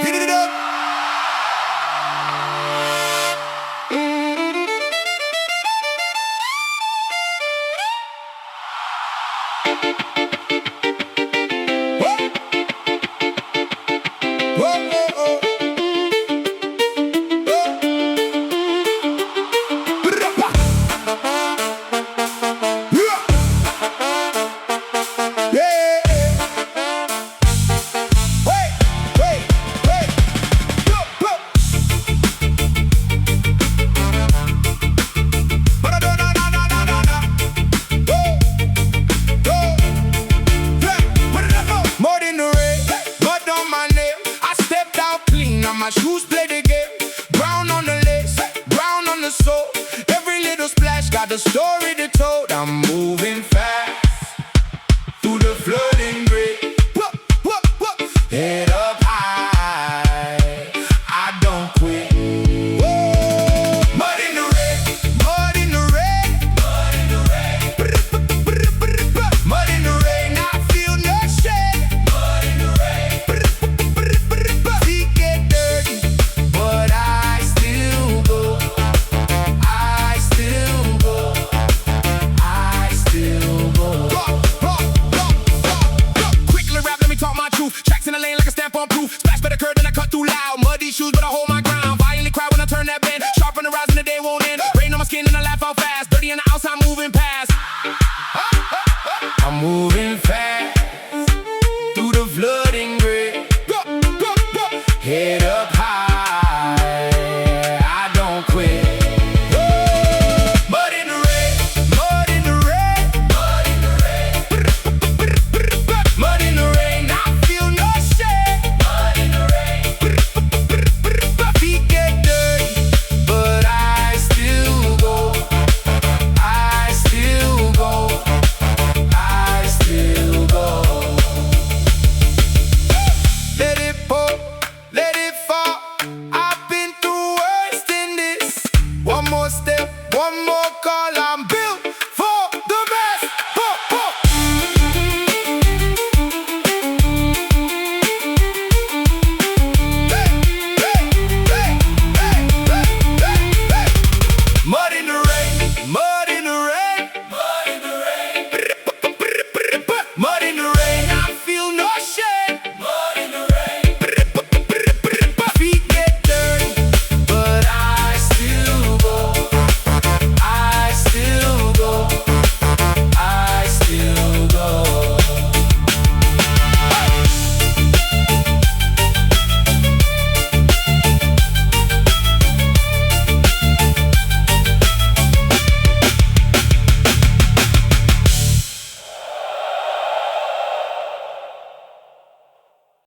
Hit it up. Whoa, whoa, whoa. My shoes play the game. Brown on the lace, brown on the sole. Every little splash got a story to tell. I'm moving fast through the flooding gray. Head up high, I don't quit. Whoa. Mud in the rain, mud in the rain, mud in the rain, mud in the rain. I feel no shame. Mud in the rain, feet get dirty, but I still go. I still go. I still go. Quickly rap, let me talk my truth. Tracks in the lane like a stamp on proof. Splash better curve than I cut through loud. Muddy shoes, but I hold my ground. Violently cry when I turn that bend. Sharp on the rise and the day won't end. Rain on my skin and I laugh out fast. Dirty in the house, I'm moving past. I'm moving fast through the flooding gray. Head